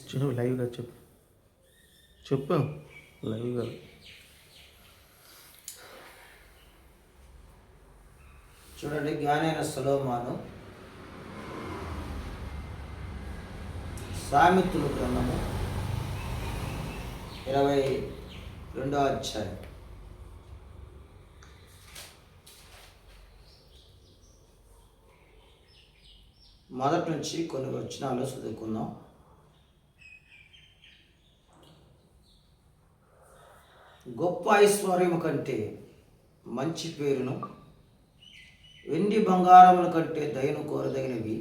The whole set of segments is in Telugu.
చిన్న లైవ్గా చెప్పు లైవ్గా. చూడండి, జ్ఞానైన సొలొమోను సామెతల గ్రంథము 22వ అధ్యాయం మొదటి నుంచి కొన్ని వచనాలు చదువుకుందాం. గొప్ప ఐశ్వర్యము కంటే మంచి పేరును, వెండి బంగారముల కంటే దయను కోరదగినవి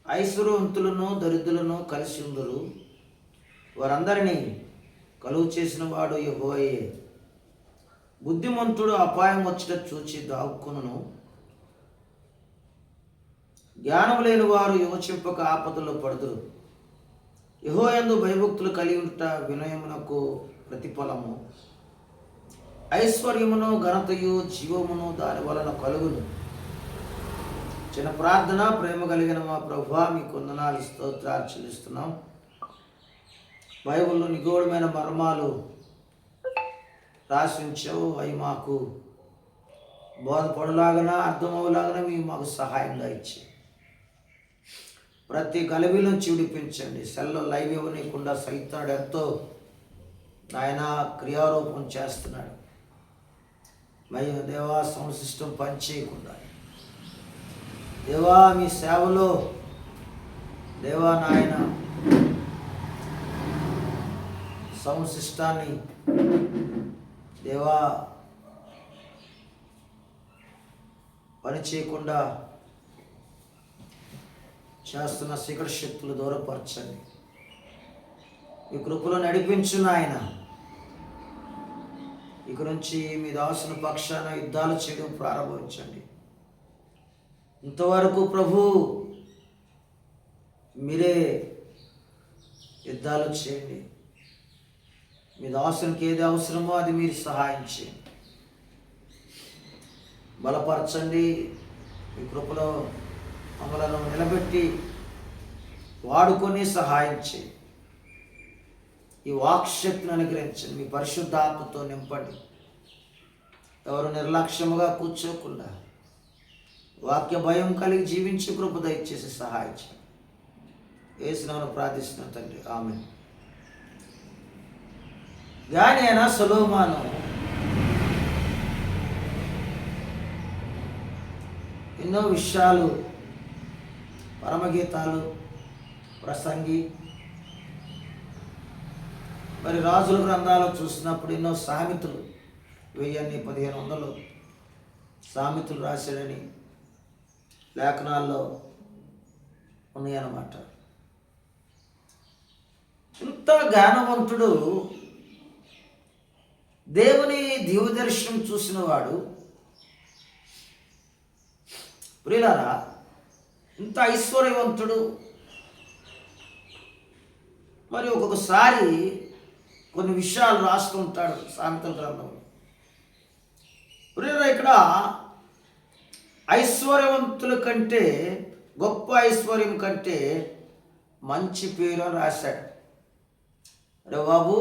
ఐశ్వర్యవంతులను దరిద్రులను కలిసి ఉందరు. వారందరినీ కలుగు చేసిన వాడు యెహోవాయే. బుద్ధిమంతుడు అపాయం వచ్చట చూచి దాక్కును, జ్ఞానము లేని వారు యోచింపక ఆపదలో పడుదురు. యెహోవాయందు భయభక్తులు కలిగి ఉంట వినయమునకు ప్రతిఫలము. ఐశ్వర్యమును ఘనతయు జీవమును దాని వలన కలుగును. చిన్న ప్రార్థన. ప్రేమ కలిగిన మా ప్రభువా, మీకు వందనాలు స్తోత్రాలు చెల్లిస్తున్నాం. బైబిల్లో నిగూఢమైన మర్మాలు రాసి ఉంచావు. అవి మాకు బోధపడలాగన అర్థమవులాగన మీరు మాకు సహాయంగా ఇచ్చి ప్రతి గలిబిలో విడిపించండి. సెల్లో లైవ్ ఇవ్వనీయకుండా సైతాడు ఎంతో ఆయన క్రియారూపం చేస్తున్నాడు. మరి దేవా సౌండ్ సిస్టమ్ పనిచేయకుండా దేవా మీ సేవలో దేవా నాయన సౌండ్ సిస్టాన్ని దేవా పని చేయకుండా చేస్తున్న శిఖర శక్తులు దూరపరచండి. మీ కృపలో నడిపించు నాయన. ఇక నుంచి మీ దాసుని పక్షాన యుద్ధాలు చేయడం ప్రారంభించండి. ఇంతవరకు ప్రభు మీరే యుద్ధాలు చేయండి. మీ దాసునికి ఏది అవసరమో అది మీరు సహాయం చేయండి. బలపరచండి. మీ కృపలో మమ్మలను నిలబెట్టి వాడుకొని సహాయం చేయండి. ఈ వాక్శక్తిని అనుగ్రహించండి. మీ పరిశుద్ధాత్మతో నింపండి. ఎవరు నిర్లక్ష్యముగా కూర్చోకుండా వాక్య భయం కలిగి జీవించి కృప దయచేసి సహాయం చేయండి. యేసునామమున ప్రార్థిస్తున్నాను తండ్రి, ఆమేన్. జ్ఞాని అయిన సొలొమోను ఎన్నో విషయాలు, పరమగీతాలు, ప్రసంగి, మరి రాజుల గ్రంథాలు చూసినప్పుడు ఎన్నో సామెతలు 1000-1500 సామెతలు రాశాడని లేఖనాల్లో ఉన్నాయన్నమాట. ఇంత జ్ఞానవంతుడు, దేవుని దివ్యదర్శనం చూసిన వాడు. ప్రియులారా, ఇంత ఐశ్వర్యవంతుడు. మరి ఒక్కొక్కసారి కొన్ని విషయాలు రాస్తూ ఉంటాడు సామెతల గ్రంథంలో. ప్రియులారా, ఇక్కడ ఐశ్వర్యవంతుల కంటే, గొప్ప ఐశ్వర్యం కంటే మంచి పేరు అని రాశాడు. అరే బాబు,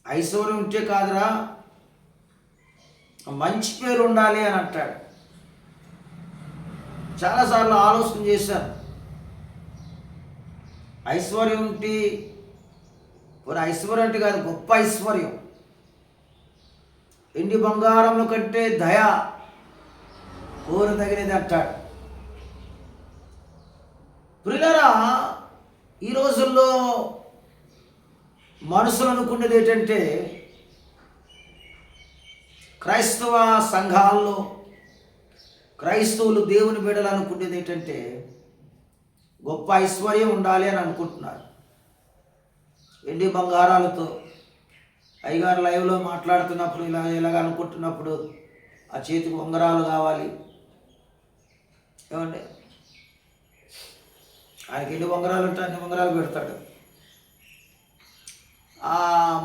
ఐశ్వర్యం ఉంటే కాదురా, మంచి పేరు ఉండాలి అని అంటాడు. చాలాసార్లు ఆలోచన చేశాను. ఐశ్వర్యం ఉంటే, ఐశ్వర్యం అంటే కాదు, గొప్ప ఐశ్వర్యం. వెండి బంగారముల కంటే దయ కోరదగినది అంటాడు. ప్రియులారా, ఈ రోజుల్లో మనుషులు అనుకునేది ఏంటంటే, క్రైస్తవ సంఘాల్లో క్రైస్తవులు దేవుని బిడ్డలు అనుకునేది ఏంటంటే గొప్ప ఐశ్వర్యం ఉండాలి అని అనుకుంటున్నారు. వెండి బంగారాలతో అయ్యగారు లైవ్లో మాట్లాడుతున్నప్పుడు ఇలాగ అనుకుంటున్నప్పుడు ఆ చేతికి ఉంగరాలు కావాలి. ఏమండి, ఆయనకి ఎన్ని ఉంగరాలు ఉంటే అన్ని ఉంగరాలు పెడతాడు.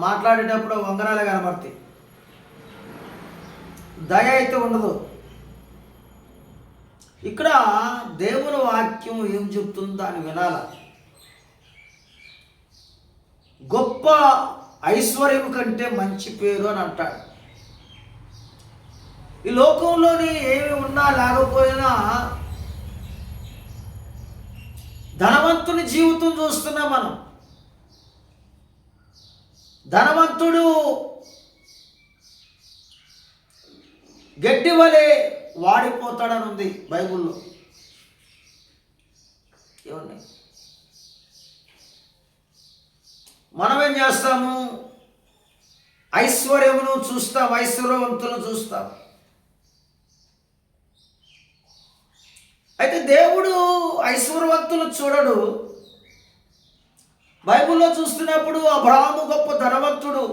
మాట్లాడేటప్పుడు ఉంగరాలే కనబడతాయి. దయ అయితే ఉండదు. ఇక్కడ దేవుని వాక్యం ఏం చెప్తుందో దాన్ని వినాల. గొప్ప ఐశ్వర్యం కంటే మంచి పేరు అని అంటాడు. ఈ లోకంలోని ఏమి ఉన్నా లేకపోయినా ధనవంతుని జీవితం చూస్తున్నాం మనం. ధనవంతుడు గడ్డి వలె వాడిపోతాడని ఉంది బైబిల్లో. ఏమన్నా మనమేం చేస్తాము? ఐశ్వర్యమును చూస్తాం, ఐశ్వర్యవంతులను చూస్తాం. అయితే దేవుడు ఐశ్వర్యవంతులు చూడడు. బైబిల్లో చూస్తున్నప్పుడు అబ్రహాము గొప్ప ధనవంతుడు,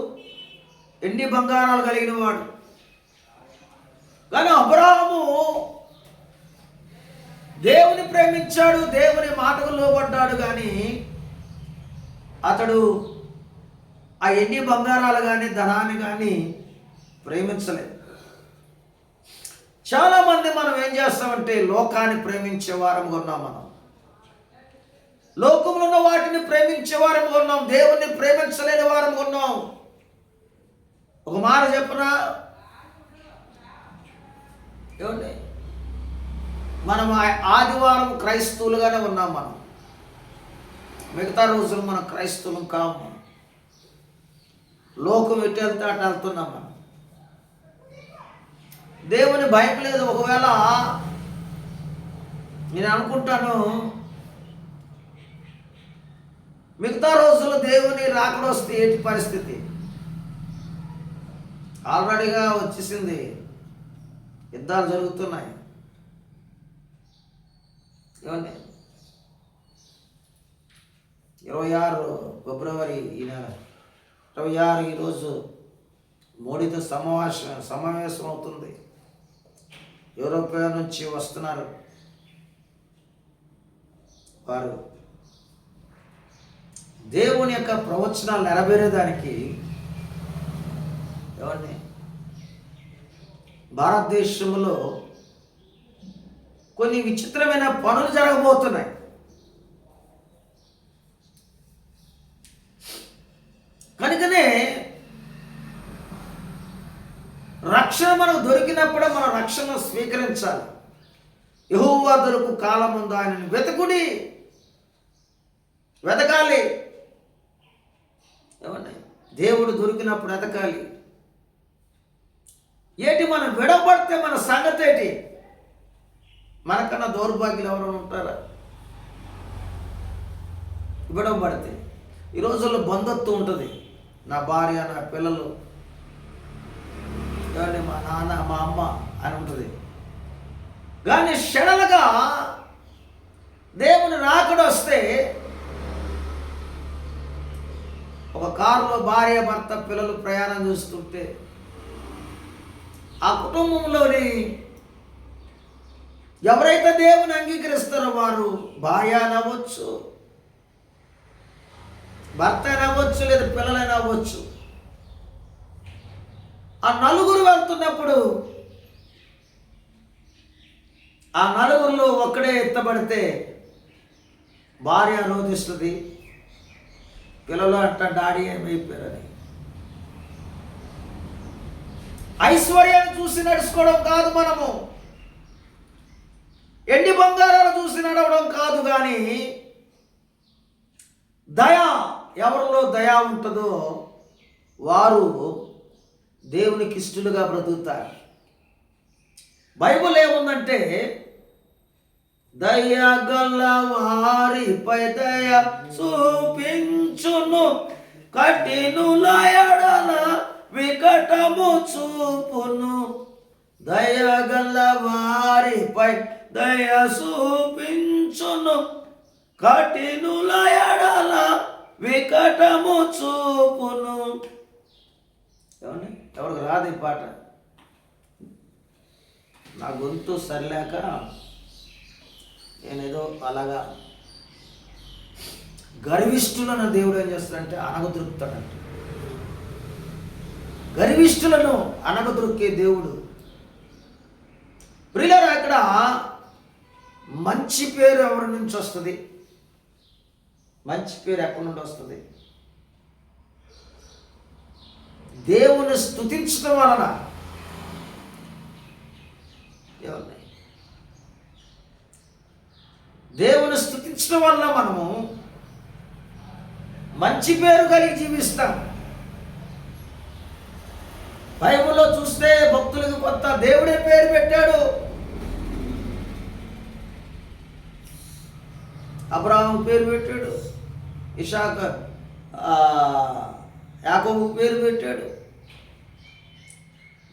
ఎన్ని బంగారాలు కలిగిన వాడు. కానీ అబ్రహాము దేవుని ప్రేమించాడు, దేవుని మాటకు లోబడ్డాడు. కానీ అతడు ఆ ఎన్ని బంగారాలు కానీ ధనాన్ని కానీ ప్రేమించలేదు. చాలామంది మనం ఏం చేస్తామంటే లోకాన్ని ప్రేమించే వారంగా ఉన్నాం. మనం లోకంలో ఉన్న వాటిని ప్రేమించే వారంగా ఉన్నాం, దేవుణ్ణి ప్రేమించలేని వారంగా ఉన్నాం. ఒక మాట చెప్పనా, ఏమండి, మనం ఆదివారం క్రైస్తవులుగానే ఉన్నాం. మనం మిగతా రోజులు మనం క్రైస్తవులం కాము. లోకం ఎటు వెళ్తే అటు వెళ్తున్నాం. మనం దేవుని భయం లేదు. ఒకవేళ నేను అనుకుంటాను మిగతా రోజుల్లో దేవుని రాకడ వస్తే ఏంటి పరిస్థితి? ఆల్రెడీగా వచ్చేసింది, యుద్ధాలు జరుగుతున్నాయి. ఏమండి, 26 ఫిబ్రవరి ఈ నెల 26 ఈరోజు మోడీతో సమావేశం అవుతుంది. యూరోపియా నుంచి వస్తున్నారు. వారు దేవుని యొక్క ప్రవచనాలు నెరవేరేదానికి ఏమండి భారతదేశంలో కొన్ని విచిత్రమైన పనులు జరగబోతున్నాయి. కనుకనే రక్షణ మనకు దొరికినప్పుడే మనం రక్షణ స్వీకరించాలి. యెహోవా దొరకు కాలం ఉందో ఆయనను వెతకుడి, వెతకాలి. ఏమన్నా దేవుడు దొరికినప్పుడు వెతకాలి. ఏంటి మనం విడబడితే మన సంగతి ఏంటి? మనకన్నా దౌర్భాగ్యులు ఎవరైనా ఉంటారా? విడబడితే ఈ రోజుల్లో బంధుత్వం ఉంటుంది. నా భార్య, నా పిల్లలు, కానీ మా నాన్న, మా అమ్మ అని ఉంటుంది. కానీ షడలుగా దేవుని రాకడ వస్తే ఒక కారులో భార్య, భర్త, పిల్లలు ప్రయాణం చేస్తుంటే ఆ కుటుంబంలోని ఎవరైతే దేవుని అంగీకరిస్తారో వారు భార్య అనవచ్చు, భర్త అనవచ్చు, లేదా పిల్లలైనా అవ్వచ్చు. ఆ నలుగురు వెళ్తున్నప్పుడు ఆ నలుగురిలో ఒక్కడే ఎత్తబడితే భార్య రోధిస్తుంది, పిల్లలు అంట డాడీ ఏమైపోయారని. ఐశ్వర్యాన్ని చూసి నడుచుకోవడం కాదు, మనము ఎండి బంగారాలు చూసి నడవడం కాదు. కానీ దయ, ఎవరిలో దయ ఉంటుందో వారు దేవునికి ఇష్టలుగా బ్రతుకుతారు. బైబిల్ ఏముందంటే దయగల వారిపై దయ చూపించును, కఠినుల ఎడల వికటము చూపును. దయగల వారిపై దయ చూపించును, కఠినుల ఎడల వికటము చూపును. ఏమండి, ఎవరికి రాదు ఈ పాట. నా గొంతు సరిలేక నేనేదో అలాగా. గర్విష్ఠులను దేవుడు ఏం చేస్తాడంటే అనగదొరుకుతాడంట. గర్విష్ఠులను అనగదొరికే దేవుడు. ప్రియులారా, ఇక్కడ మంచి పేరు ఎవరి నుంచి వస్తుంది? మంచి పేరు ఎక్కడి నుండి వస్తుంది? దేవుని స్తుతించడం వలన. దేవుని స్తుతించడం వల్ల మనము మంచి పేరు కలిగి జీవిస్తాం. బైబిల్లో చూస్తే భక్తులకు కొత్త దేవుడే పేరు పెట్టాడు. అబ్రాహాము పేరు పెట్టాడు, ఇషాక యాకోబు పేరు పెట్టాడు.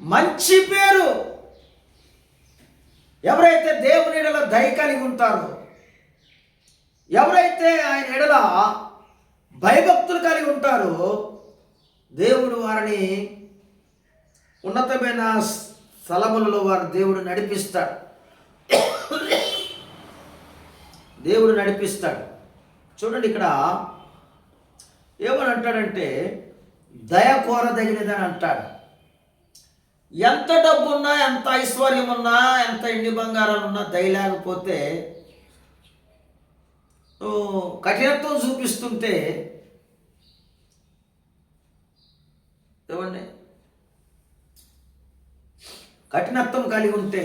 మంచి పేరు. ఎవరైతే దేవుని ఎడల దయ కలిగి ఉంటారో, ఎవరైతే ఆయన ఎడల భయభక్తులు కలిగి ఉంటారో, దేవుడు వారిని ఉన్నతమైన స్థలములలో వారు దేవుడు నడిపిస్తాడు. దేవుడు నడిపిస్తాడు. చూడండి, ఇక్కడ ఏమని అంటాడంటే దయ కోరదగినదని అంటాడు. ఎంత డబ్బు ఉన్నా, ఎంత ఐశ్వర్యం ఉన్నా, ఎంత ఇండి బంగారాలు ఉన్నా, దయ లేకపోతే కఠినత్వం చూపిస్తుంటే ఏమండి, కఠినత్వం కలిగి ఉంటే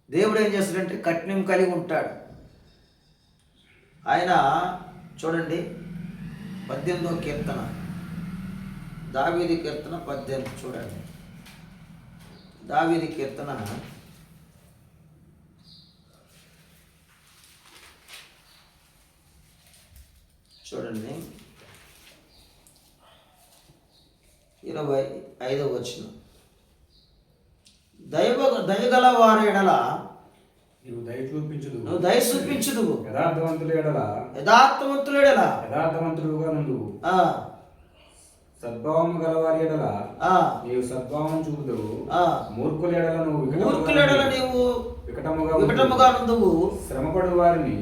దేవుడు ఏం చేస్తాడంటే కఠినం కలిగి ఉంటాడు. ఆయన చూడండి 18వ కీర్తన, దావీదు కీర్తన 18 చూడండి. దావీదు కీర్తన 25వ వచనం. దయగల వారి ఎడల నువ్వు దయ చూపించుదువు, యథార్థవంతుల ఎడల యథార్థవంతుడుగా నుండు, సద్భావము గలవారి ఎడల నీవు సద్భావం చూపుదువు, మూర్ఖుల ఎడల నీవు వికటముగా నుండువు, శ్రమపడు వారిని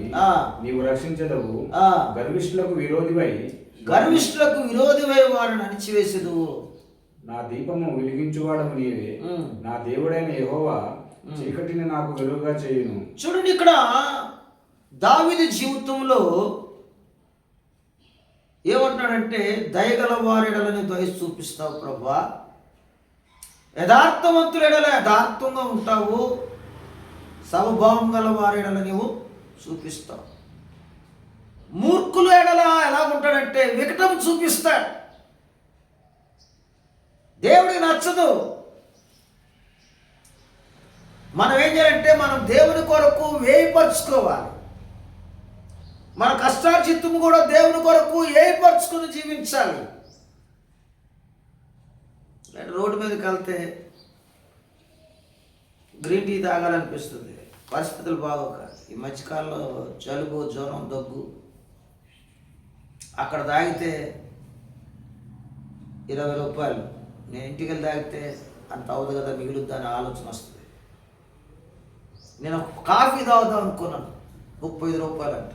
నీవు రక్షించదవు, గర్విష్ఠులకు విరోధివై వారిని అణిచివేసెదవు. నా దీపము వెలిగించువాడము నీవే, నా దేవుడైన యెహోవా చీకటిని నాకు వెలుగుగా చేయును. చూడండి, ఇక్కడ దావీదు జీవితంలో ఏమంటాడంటే దయగల వారిడలని దయ చూపిస్తావు ప్రభువా, యథార్థవంతులెడల యథార్థంగా ఉంటావు, సమభావం గల వారిడల నీవు చూపిస్తావు. మూర్ఖుల ఎడల ఎలా ఉంటాడంటే వికటం చూపిస్తాడు. దేవుడికి నచ్చదు. మనం ఏం చేయాలంటే మనం దేవుని కొరకు వేయపరుచుకోవాలి. మన కష్టార్జితము కూడా దేవుని కొరకు వేయపరుచుకుని జీవించాలి. రోడ్డు మీదకి వెళ్తే గ్రీన్ టీ తాగాలనిపిస్తుంది, పరిస్థితులు బాగోక. ఈ మధ్యకాలంలో జలుబు, జ్వరం, దగ్గు. అక్కడ తాగితే 20 రూపాయలు, నేను ఇంటికి వెళ్ళి తాగితే అంత అవదు కదా, మిగులుద్దా అనే ఆలోచన వస్తుంది. నేను కాఫీ తాగుదాం అనుకున్నాను, 35 రూపాయలు అంట.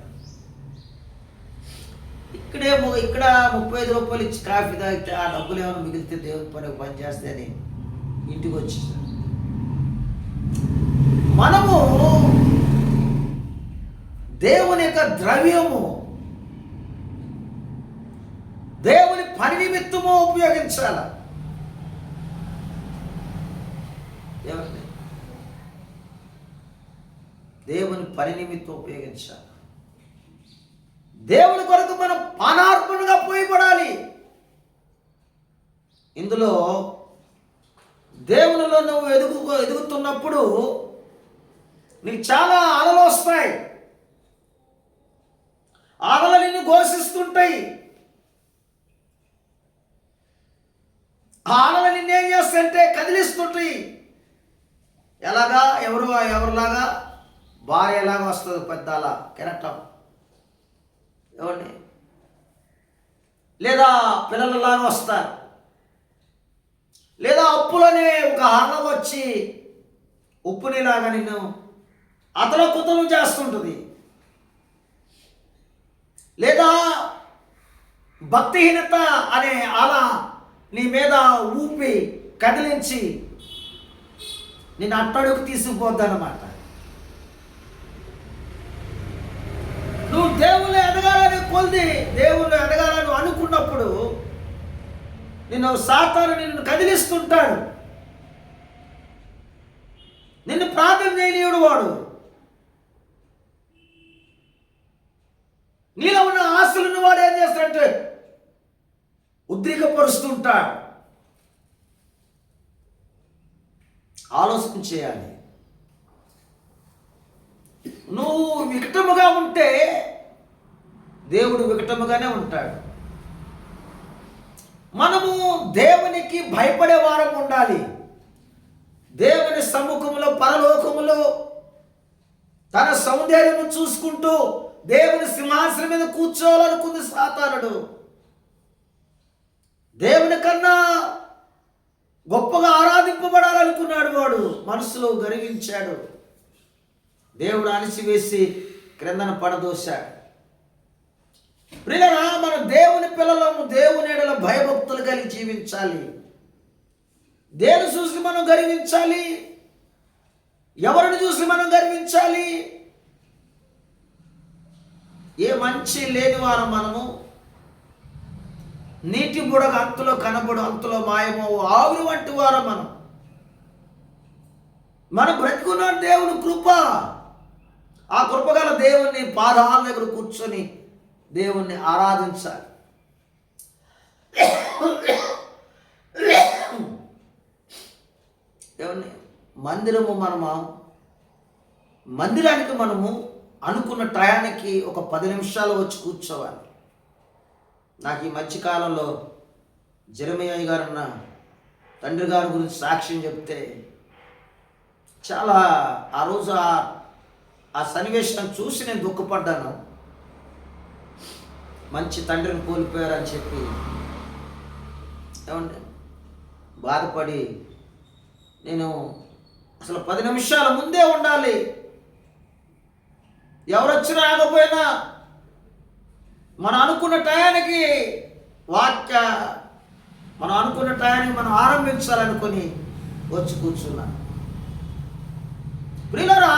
ఇక్కడ 35 రూపాయలు ఇచ్చి కాఫీ తాగితే ఆ డబ్బులు ఏమైనా మిగిలితే దేవుని పని చేస్తే అని ఇంటికి వచ్చేసాను. మనము దేవుని యొక్క ద్రవ్యము దేవుని పని నిమిత్తము ఉపయోగించాలి. దేవుని పని నిమిత్తం ఉపయోగించాలి. దేవుని కొరకు మనం పానార్పణగా పోయబడాలి. ఇందులో దేవునిలో నువ్వు ఎదుగుతున్నప్పుడు నీకు చాలా ఆలలు వస్తాయి. ఆలలు నిన్ను ఘోషిస్తుంటాయి. ఆలలు నిన్నేం చేస్తాయంటే కదిలిస్తుంటాయి. ఎలాగా ఎవరిలాగా భార్య ఎలాగా వస్తుంది, పెద్ద అలా కెరటం ఏమండి, లేదా పిల్లలలాగా వస్తారు, లేదా అప్పులనే ఒక హాలం వచ్చి ఉప్పునిలాగా నిన్ను అతలకుతలు చేస్తుంటుంది, లేదా భక్తిహీనత అనే అలా నీ మీద ఊపి కదిలించి నిన్ను అట్టడుగు తీసుకుపోద్దన్నమాట. కొద్ది దేవుళ్ళు ఎదగాలని అనుకున్నప్పుడు నిన్ను సాతాను నిన్ను కదిలిస్తుంటాడు. నిన్ను ప్రార్థన చేయనీయుడు వాడు. నీలో ఉన్న ఆశలను వాడు ఏం చేస్తాడంటే ఉద్రేకపరుస్తుంటాడు. ఆలోచన చేయాలి. నువ్వు వికటముగా ఉంటే దేవుడు వికటముగానే ఉంటాడు. మనము దేవునికి భయపడే వారం ఉండాలి. దేవుని సముఖములో పరలోకములో తన సౌందర్యము చూసుకుంటూ దేవుని సింహాసనం మీద కూర్చోవాలనుకుంది సాతానుడు. దేవుని కన్నా గొప్పగా ఆరాధింపబడాలనుకున్నాడు వాడు. మనసులో గర్వించాడు. దేవుడు అణిచివేసి క్రిందన పడదోశాడు. ప్రియులారా, మన దేవుని పిల్లలను దేవుని ఎడల భయభక్తులు కలిగి జీవించాలి. దేని చూసి మనం గర్వించాలి? ఎవరిని చూసి మనం గర్వించాలి? ఏ మంచి లేని వారం మనము. నీటి బుడగ అంతలో కనబడు అంతలో మాయమో ఆవిరి వంటి వారం మనం బ్రతుకున్న దేవుని కృప. ఆ కృపగల దేవుని పాదాల దగ్గర కూర్చొని దేవుణ్ణి ఆరాధించాలి. దేవుని మందిరానికి మనము అనుకున్న టయానికి ఒక 10 నిమిషాలు వచ్చి కూర్చోవాలి. నాకు ఈ మధ్యకాలంలో జెరమయ్య గారన్న తండ్రి గారి గురించి సాక్ష్యం చెప్తే చాలా ఆ రోజు ఆ సన్నివేశం చూసి నేను దుఃఖపడ్డాను. మంచి తండ్రిని కోల్పోయారని చెప్పి ఏమంటే బాధపడి నేను అసలు 10 నిమిషాల ముందే ఉండాలి. ఎవరొచ్చినా ఆగపోయినా మనం అనుకున్న టయానికి మనం అనుకున్న టయానికి మనం ఆరంభించాలనుకొని వచ్చి కూర్చున్నా. ప్రియులారా,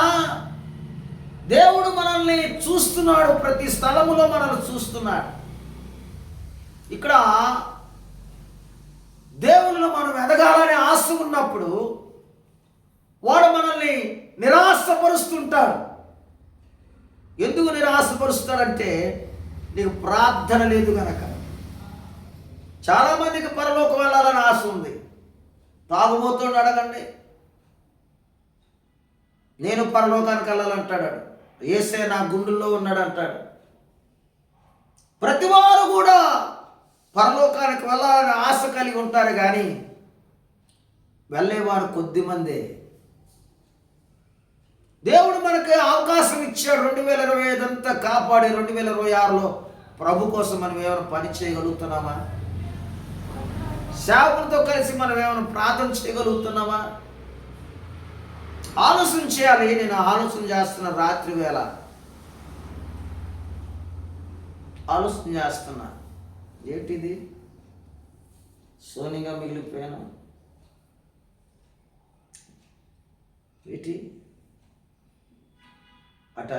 దేవుడు మనల్ని చూస్తున్నాడు. ప్రతి స్థలములో మనల్ని చూస్తున్నాడు. ఇక్కడ దేవునిలో మనం ఎదగాలనే ఆశ ఉన్నప్పుడు వాడు మనల్ని నిరాశపరుస్తుంటాడు. ఎందుకు నిరాశపరుస్తాడంటే నీకు ప్రార్థన లేదు కనుక. చాలామందికి పరలోకం వెళ్ళాలని ఆశ ఉంది. తాగుబోతుని అడగండి, నేను పరలోకానికి వెళ్ళాలంటాడు. యేసే నా గుండెల్లో ఉన్నాడు అంటాడు. ప్రతివారు కూడా పరలోకానికి వెళ్ళాలని ఆశ కలిగి ఉంటారు, కానీ వెళ్ళేవారు కొద్దిమందే. దేవుడు మనకి అవకాశం ఇచ్చాడు. 2025 అంతా కాపాడి 2026లో ప్రభు కోసం మనం ఏమైనా పని చేయగలుగుతున్నామా? సేవకులతో కలిసి మనం ఏమైనా ప్రార్థన చేయగలుగుతున్నామా? ఆలోచన చేయాలి. నేను ఆలోచన చేస్తున్న రాత్రి వేళ ఆలోచన చేస్తున్నా, ఏంటిది సోనిగా మిగిలిపోయాను, ఏంటి అటు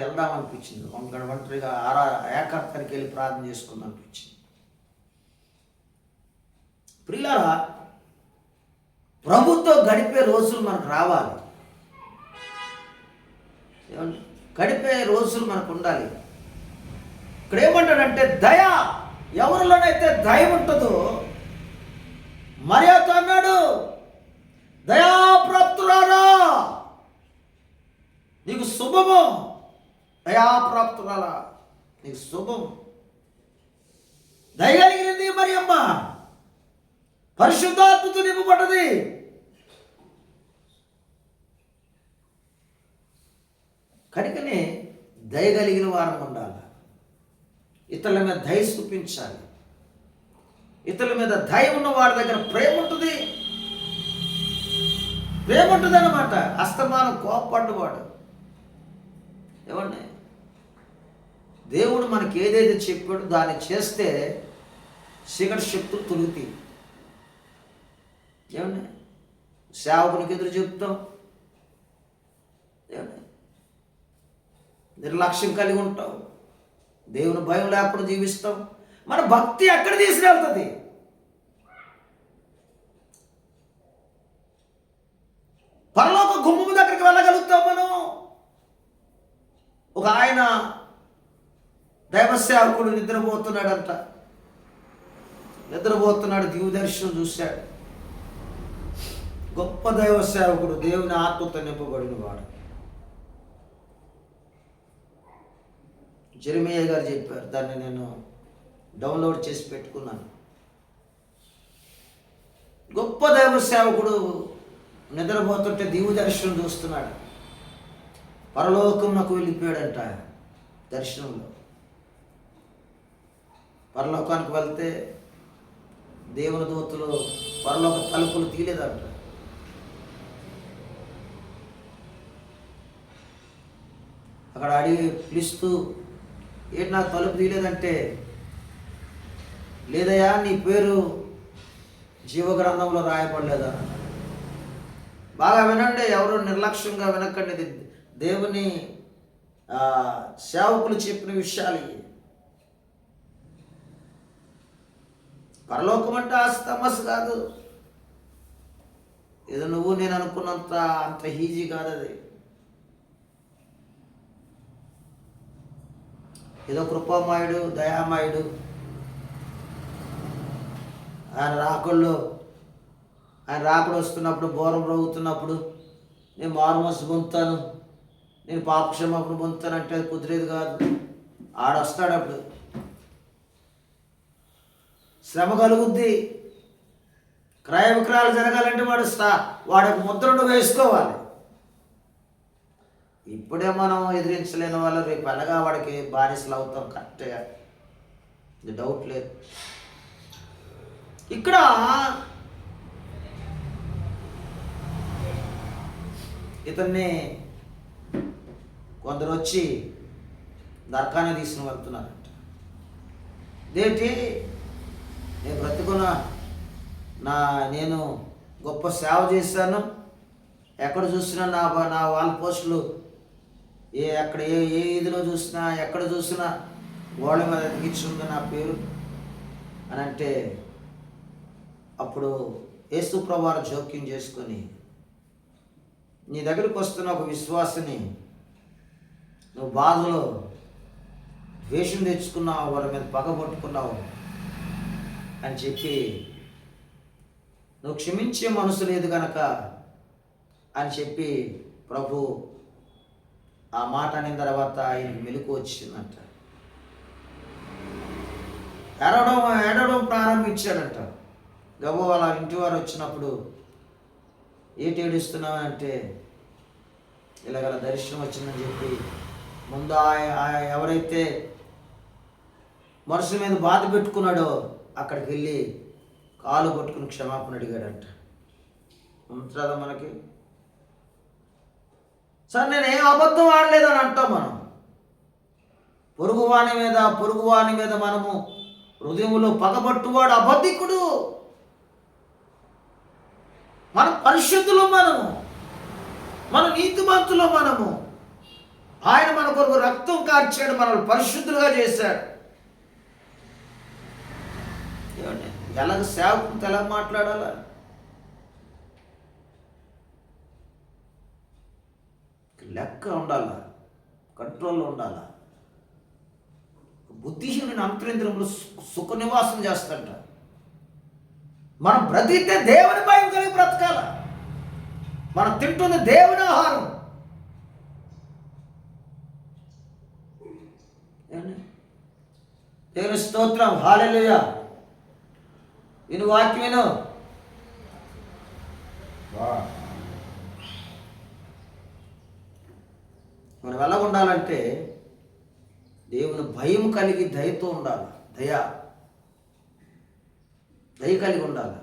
వెళ్దాం అనిపించింది. ఒంటరిగా ఏకాంతానికి వెళ్ళి ప్రార్థన చేసుకుందాం అనిపించింది. ప్రియులారా, ప్రభుతో గడిపే రోజులు మనకు రావాలి. గడిపే రోజులు మనకు ఉండాలి. ఇక్కడ ఏమంటాడంటే దయ. ఎవరిలోనైతే దయ ఉంటుందో మరియతో అన్నాడు, దయాప్రాప్తురాలా నీకు శుభము, దయాప్రాప్తురాలా నీకు శుభము. దయ కలిగినది మరియమ్మ, పరిశుద్ధాత్మతో నింపబడ్డది. కనుకనే దయ కలిగిన వారం ఉండాలి. ఇతరుల మీద దయ చూపించాలి. ఇతరుల మీద దయ ఉన్న వాడి దగ్గర ప్రేమ ఉంటుంది. ప్రేమ ఉంటుంది అన్నమాట. అస్తమానం కోపడ్డవాడు. ఏమండి, దేవుడు మనకి ఏదైతే చెప్పాడో దాన్ని చేస్తే చీకటి శక్తులు తొలుగుతాయి. ఏమండి, సేవకునికి ఎదురు చెప్తాం. ఏమండి, నిర్లక్ష్యం కలిగి ఉంటావు. దేవుని భయం లేకుండా జీవిస్తాం. మన భక్తి ఎక్కడ తీసుకెళ్తుంది? పరలోక గుమ్మము దగ్గరికి వెళ్ళగలుగుతాం మనం. ఒక ఆయన దైవసేవకుడు నిద్రపోతున్నాడంట. నిద్రపోతున్నాడు, దివ్య దర్శనం చూశాడు. గొప్ప దైవ సేవకుడు, దేవుని ఆత్మతో నింపబడిన వాడు. జెరెమీయా గారు చెప్పారు, దాన్ని నేను డౌన్లోడ్ చేసి పెట్టుకున్నాను. గొప్ప దైవ సేవకుడు నిద్రపోతుంటే దివ్య దర్శనం చూస్తున్నాడు. పరలోకంలోకి వెళ్ళిపోయాడంట. దర్శనంలో పరలోకానికి వెళ్తే దేవుని దూతలు పరలోక తలుపులు తీయలేదంట. అక్కడ అడిగి పిలుస్తూ, ఏంటి నాకు తలుపు తీయలేదంటే, లేదయ్యా నీ పేరు జీవగ్రంథంలో రాయబడలేదా. బాగా వినండి, ఎవరు నిర్లక్ష్యంగా వినకండి. ఇది దేవుని సేవకులు చెప్పిన విషయాలు. పరలోకం అంటే ఆస్తమస్ కాదు. ఏదో నువ్వు నేను అనుకున్నంత అంత ఈజీ కాదు అది. ఏదో కృపామాయుడు, దయామాయుడు, ఆయన రాకుడు వస్తున్నప్పుడు, బోరం రోగుతున్నప్పుడు నేను మారుమనసు పొందుతాను, నేను పాపక్షమాపణ పొందుతాను అంటే అది కుదిరేది కాదు. ఆడొస్తాడు, అప్పుడు శ్రమ కలుగుద్ది. క్రయ విక్రయాలు జరగాలంటే వాడు ముద్రను వేసుకోవాలి. ఇప్పుడే మనం ఎదిరించలేని వాళ్ళు రేపు అనగా వాడికి బానిసలు అవుతాం. కరెక్ట్గా, ఇది డౌట్ లేదు. ఇక్కడ ఇతన్ని కొందరు వచ్చి నరకాన్ని తీసుకుని వెళ్తున్నారంట. ఇదేంటి, నేను బ్రతుకున్న నేను గొప్ప సేవ చేశాను, ఎక్కడ చూసినా నా వాళ్ళ పోస్టులు ఎక్కడ ఏ ఇదిలో చూసినా, ఎక్కడ చూసినా గోడ మీద ఎదిగించుంది నా పేరు అని అంటే, అప్పుడు యేసు ప్రభువారు జోక్యం చేసుకొని, నీ దగ్గరికి వస్తున్న ఒక విశ్వాసిని నువ్వు బాధలో ద్వేషం తెచ్చుకున్నావు, వాళ్ళ మీద పగబట్టుకున్నావు అని చెప్పి, నువ్వు క్షమించే మనసు లేదు కనుక అని చెప్పి ప్రభు ఆ మాట అనిన తర్వాత ఆయనకి మెలకు వచ్చిందంట. ఏడవడం ప్రారంభించాడంట. గబో వాళ్ళ ఇంటి వారు వచ్చినప్పుడు, ఏంటి ఏడుస్తున్నావు అంటే, ఇలాగల దర్శనం వచ్చిందని చెప్పి, ముందు ఎవరైతే మనసు మీద బాధ పెట్టుకున్నాడో అక్కడికి వెళ్ళి కాలు పట్టుకుని క్షమాపణ అడిగాడంట. ఉంటుందా మనకి? సార్ నేనేం అబద్ధం ఆడలేదని అంటాం మనం. పొరుగువాని మీద మనము హృదయంలో పగబట్టువాడు అబద్ధికుడు. మన పరిశుద్ధులు మన నీతిమంతులు ఆయన మన కొరకు రక్తం కార్చాడు, మనల్ని పరిశుద్ధులుగా చేశాడు. ఎలాగ సేవకులతో ఎలా మాట్లాడాలా? లెక్క ఉండాలా, కంట్రోల్లో ఉండాలా. బుద్ధిహీనుని అంతరింద్రంలో సుఖ నివాసం చేస్తాంట. మనం బ్రతికితే దేవుని భయం కలిగి బ్రతకాల. మనం తింటున్న దేవుని ఆహారం. దేవుని స్తోత్రం, హల్లెలూయా. విను, వాక్యం విను. మనం ఎలా ఉండాలంటే దేవుని భయం కలిగి దయతో ఉండాలి. దయ కలిగి ఉండాలి.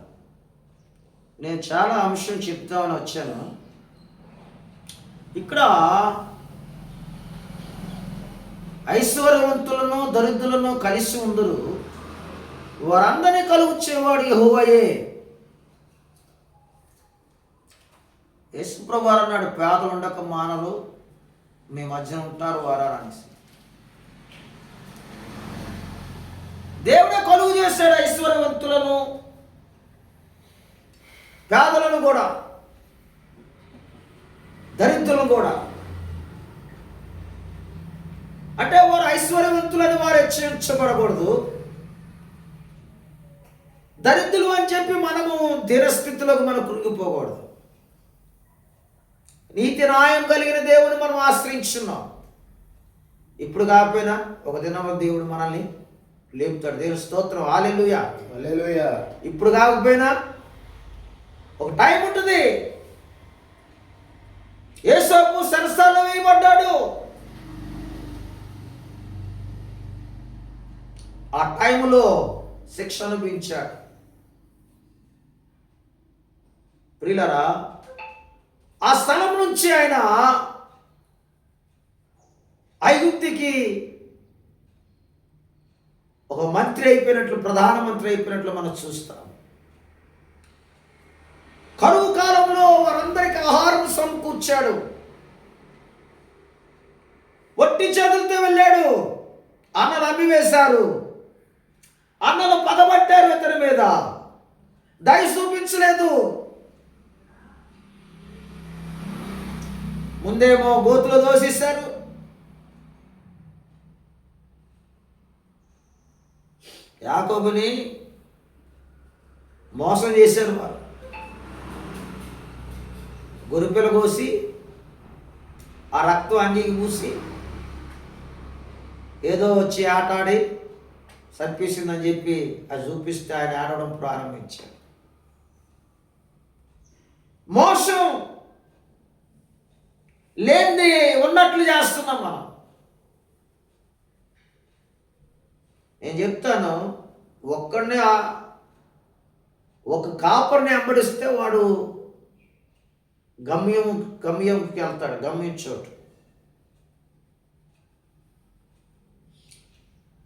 నేను చాలా అంశం చెప్తామని వచ్చాను. ఇక్కడ ఐశ్వర్యవంతులను దరిద్రులను కలిసి ఉందరు, వారందరినీ కలుగుచ్చేవాడు యెహోవాయే. యేసు ప్రభువారు అన్నాడు, పేదలు ఉండక మానరు మీ మధ్య ఉంటారు వారా అనేసి. దేవుడే కలుగు చేశాడు ఐశ్వర్యవంతులను, పేదలను కూడా, దరిద్రులను కూడా. అంటే వారు ఐశ్వర్యవంతులని వారు హెచ్చరించబడకూడదు, దరిద్రులు అని చెప్పి మనము దినస్థితిలోకి మనం కృంగిపోకూడదు. నీతి న్యాయం కలిగిన దేవుని మనం ఆశ్రయించున్నాం. ఇప్పుడు కాకపోయినా ఒక దినం దేవుడు మనల్ని లేపుతాడు. దేవుని స్తోత్రం, హల్లెలూయా. హల్లెలూయా. ఇప్పుడు కాకపోయినా ఒక టైం ఉంటుంది. యేసయ్య సరసాల్లో వేయబడ్డాడు. ఆ టైంలో శిక్ష అనుభవించాడు. ప్రియులారా, ఆ స్థలం నుంచి ఆయన ఐగుప్తుకి ఒక మంత్రి అయిపోయినట్లు, ప్రధానమంత్రి అయిపోయినట్లు మనం చూస్తాం. కరువు కాలంలో వారందరికీ ఆహారం సమకూర్చాడు. ఒట్టి చేతులతో వెళ్ళాడు. అన్నలు అమ్మివేశారు, అన్నలు పగబట్టారు ఇతని మీద, దయ చూపించలేదు. ముందేమో గోతులో దోషిస్తారు, యాకోబుని మోసం చేశారు. వారు గొర్రెపిల్ల కోసి ఆ రక్తం అంగీకి పూసి ఏదో వచ్చి ఆటాడి చంపేసిందని చెప్పి అది చూపిస్తే ఆయన ఆడడం ప్రారంభించాడు. మోసం లేనిది ఉన్నట్లు చేస్తున్నాం మనం. నేను చెప్తాను, ఒక్కడిని ఒక కాపర్ని వెంబడిస్తే వాడు గమ్యంకి వెళ్తాడు, గమ్యం చోటు.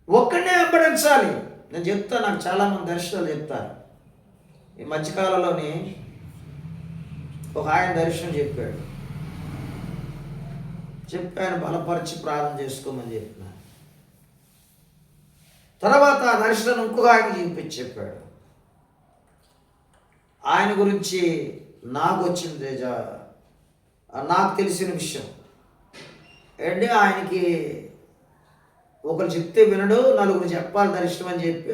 ఒక్కడనే వెంబడించాలి. నేను చెప్తాను, నాకు చాలామంది దర్శనాలు చెప్తారు. ఈ మధ్యకాలంలోని ఒక ఆయన దర్శనం చెప్పాడు. ఆయన బలపరిచి ప్రార్థన చేసుకోమని చెప్పిన తర్వాత ఆ దర్శనం ఇంకొక ఆయన చూపించి చెప్పాడు. ఆయన గురించి నాకు వచ్చింది, నాకు తెలిసిన విషయం ఏంటి, ఆయనకి ఒకరు చెప్తే వినడు, నలుగురు చెప్పాలి దర్శనం అని చెప్పి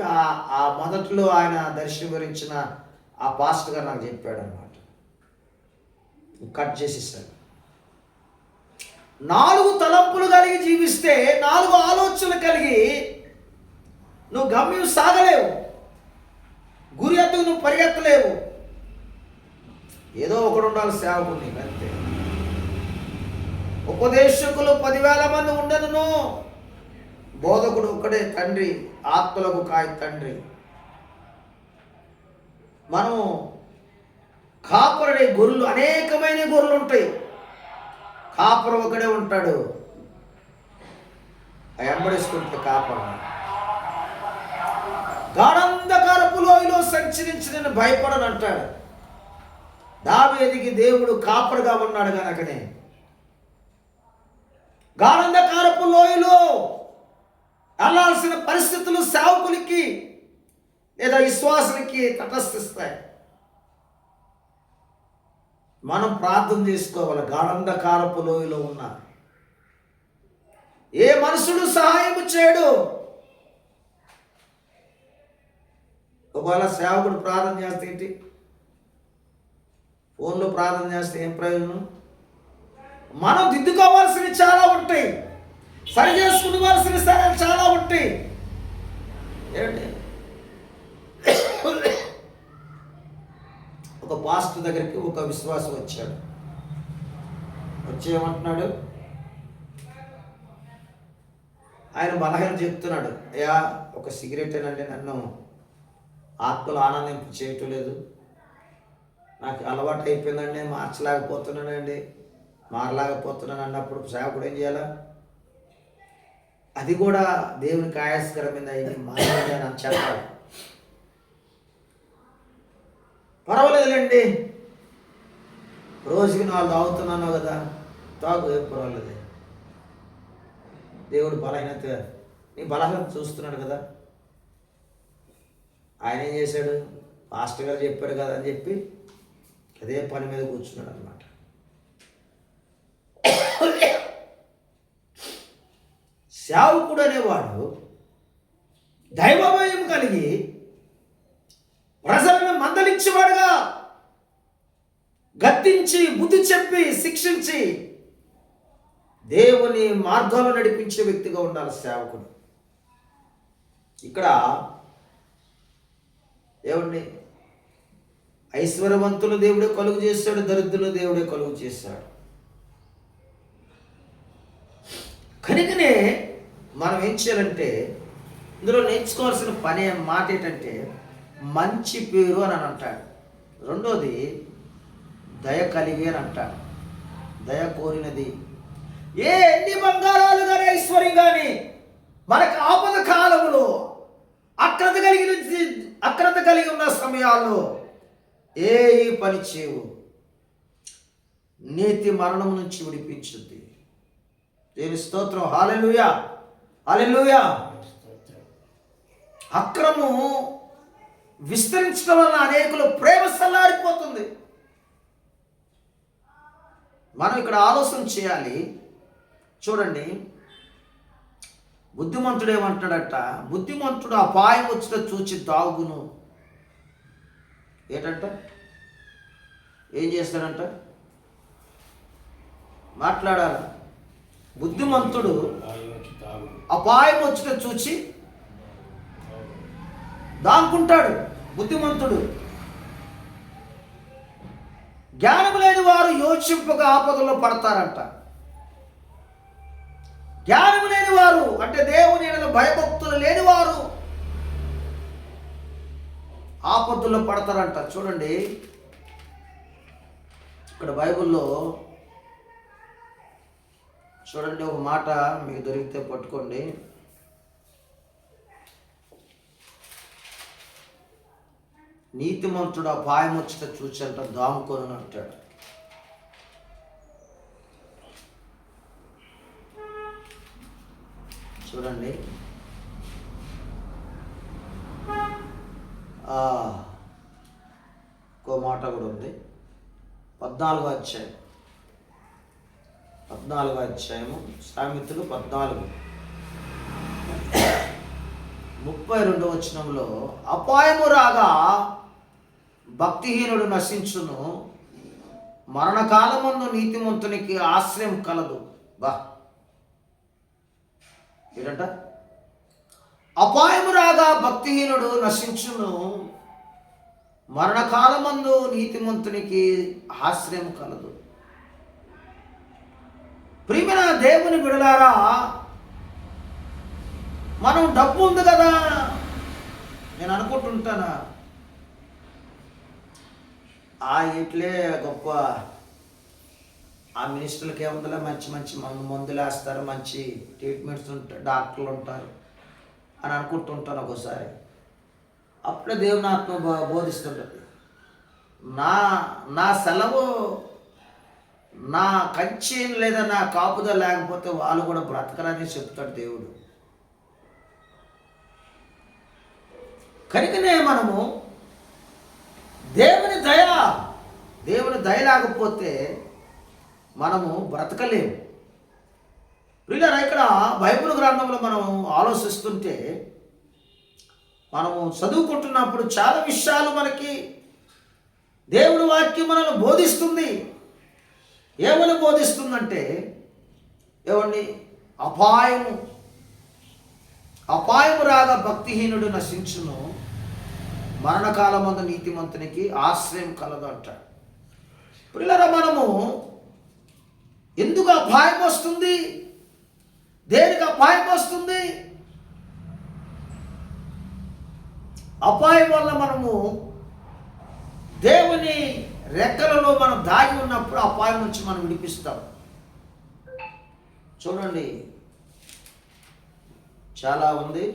ఆ మొదట్లో ఆయన దర్శనం గురించిన ఆ పాస్టర్ గారు నాకు చెప్పాడు అనమాట. కట్ చేసేసాడు. 4 తలంపులు కలిగి జీవిస్తే, 4 ఆలోచనలు కలిగి నువ్వు గమ్యం సాగలేవు, గురి ఎత్తుకు నువ్వు పరిగెత్తలేవు. ఏదో ఒకడు ఉండాలి సేవకుడు నీకు, అంతే. ఉపదేశకులు 10,000 మంది ఉండను, బోధకుడు ఒక్కడే తండ్రి, ఆత్మలకు కాయ తండ్రి. మనం కాపరుడే, గొర్రెలు అనేకమైన గొర్రెలు ఉంటాయి, కాపరు ఒకడే ఉంటాడు. వెంబడిస్తుంటే కాపరు. గాఢంధకారపు లోయలో సంచరించి నేను భయపడను అంటాడు. దావీదుకి దేవుడు కాపరుగా ఉన్నాడు కనుకనే గాఢంధకారపు లోయలో వెళ్ళాల్సిన పరిస్థితులు సేవకులకి లేదా విశ్వాసులకి తటస్థిస్తాయి. మనం ప్రార్థన చేసుకోవాలి. గాఢంధకారపు లోయలో ఉన్న ఏ మనుషుడు సహాయం చేయడు. ఒకవేళ సేవకుడు ప్రార్థన చేస్తే ఏంటి, ఫోన్లో ప్రార్థన చేస్తే ఏం ప్రయోజనం? మనం దిద్దుకోవాల్సినవి చాలా ఉంటాయి, సరి చేసుకునేవాల్సిన స్థానాలు చాలా ఉంటాయి. ఏమండి, ఒక పాస్టర్ దగ్గరికి ఒక విశ్వాసం వచ్చాడు. వచ్చి ఏమంటున్నాడు, ఆయన బలహీన చెప్తున్నాడు, అయ్యా ఒక సిగరెట్ ఏనండి నన్ను ఆత్మలు ఆనందింపు చేయటం లేదు, నాకు అలవాటు అయిపోయిందండి, మార్చలేకపోతున్నానండి, మారలేకపోతున్నాను అన్నప్పుడు సేవకుడు ఏం చేయాలా? అది కూడా దేవునికి ఆయాస్కరమైంది అయింది, మారలేదు అని చెప్పాలి. పర్వాలేదులేండి, రోజుకి 4 తాగుతున్నాను కదా, తాగు, ఏం పర్వాలేదు. దేవుడు బలహీనత, నీ బలహీనత చూస్తున్నాడు కదా, ఆయన ఏం చేశాడు? పాస్టర్ గారు చెప్పారు కదా అని చెప్పి అదే పని మీద కూర్చున్నాడు అనమాట. సేవకుడు అనేవాడు దైవభయం కలిగి ప్రజలను మందలించేవాడుగా, గద్దించి బుద్ధి చెప్పి శిక్షించి దేవుని మార్గాలు నడిపించే వ్యక్తిగా ఉండాలి సేవకుడు. ఇక్కడ దేవుడిని ఐశ్వర్యవంతులు దేవుడే కలుగు చేశాడు, దరిద్రులు దేవుడే కలుగు చేశాడు. కనుకనే మనం ఏం చేయాలంటే ఇందులో నేర్చుకోవాల్సిన మాట ఏంటంటే మంచి పేరు అని అంటాడు. రెండోది దయ కలిగి అని అంటాడు. దయ కోరినది. ఎన్ని బంగారాలు కానీ ఐశ్వర్యం కానీ మనకు ఆపద కాలంలో అక్రత కలిగి ఉన్న సమయాల్లో ఏ పని చేయవు. నీతి మరణం నుంచి విడిపించుద్ది. దేని స్తోత్రం. హల్లెలూయా, హల్లెలూయా. అక్రమం విస్తరించడం వలన అనేకులు ప్రేమ సల్లారిపోతుంది. మనం ఇక్కడ ఆలోచన చేయాలి. చూడండి, బుద్ధిమంతుడు ఏమంటాడట? బుద్ధిమంతుడు అపాయం వచ్చిన చూచి దాగును. ఏంటంట? ఏం చేస్తాడంట? మాట్లాడాలి. బుద్ధిమంతుడు అపాయం వచ్చిన చూచి దాక్కుంటాడు. బుద్ధిమంతుడు. జ్ఞానం లేని వారు యోచింపక ఆపదల్లో పడతారంట. జ్ఞానం లేని వారు అంటే దేవుని యందు భయభక్తులు లేని వారు ఆపదల్లో పడతారంట. చూడండి, ఇక్కడ బైబిల్లో చూడండి, ఒక మాట మీకు దొరికితే పట్టుకోండి. నీతిమంతుడు అపాయం వచ్చిన చూచంట దాముకొని అంటాడు. చూడండి, ఇంకో మాట కూడా ఉంది. 14వ అధ్యాయము సామెతలు 14 32వ వచనంలో అపాయము రాగా భక్తిహీనుడు నశించును, మరణకాలమందు నీతిమంతునికి ఆశ్రయం కలదు. ఏంటంట? అపాయము రాగా భక్తిహీనుడు నశించును, మరణకాలమందు నీతిమంతునికి ఆశ్రయం కలదు. ప్రియమైన దేవుని బిడ్డలారా, మనం డబ్బు ఉంది కదా, నేను అనుకుంటుంటానా ఇట్లే గొప్ప, ఆ మినిస్టర్లకి ఏముందిలే, మంచి మంచి మందులు వేస్తారు, మంచి ట్రీట్మెంట్స్ ఉంటాయి, డాక్టర్లు ఉంటారు అని అనుకుంటుంటాను ఒకసారి. అప్పుడే దేవుని ఆత్మ బోధిస్తుంటుంది. నా సెలవు, నా కంచి లేదా నా కాపుదల లేకపోతే వాళ్ళు కూడా బ్రతకరని చెప్తాడు దేవుడు. కనుకనే మనము దేవుని దయ లేకపోతే మనము బ్రతకలేము. ప్రియులారా, ఇక్కడ బైబిల్ గ్రంథంలో మనం ఆలోచిస్తుంటే, మనము చదువుకుంటున్నప్పుడు చాలా విషయాలు మనకి దేవుని వాక్యం మనల్ని బోధిస్తుంది. ఏమని బోధిస్తుందంటే, ఏమండి, అపాయము రాగా భక్తిహీనుడు నశించును, మరణకాలమందు నీతిమంతునికి ఆశ్రయం కలదు అంటాడు. ప్రియులారా, మనము ఎందుకు అపాయం వస్తుంది? దేనికి అపాయం వస్తుంది? అపాయం వల్ల మనము దేవుని రెక్కలలో మనం దాగి ఉన్నప్పుడు అపాయం నుంచి మనం విడిపిస్తాం. చూడండి, చాలా ఉంది.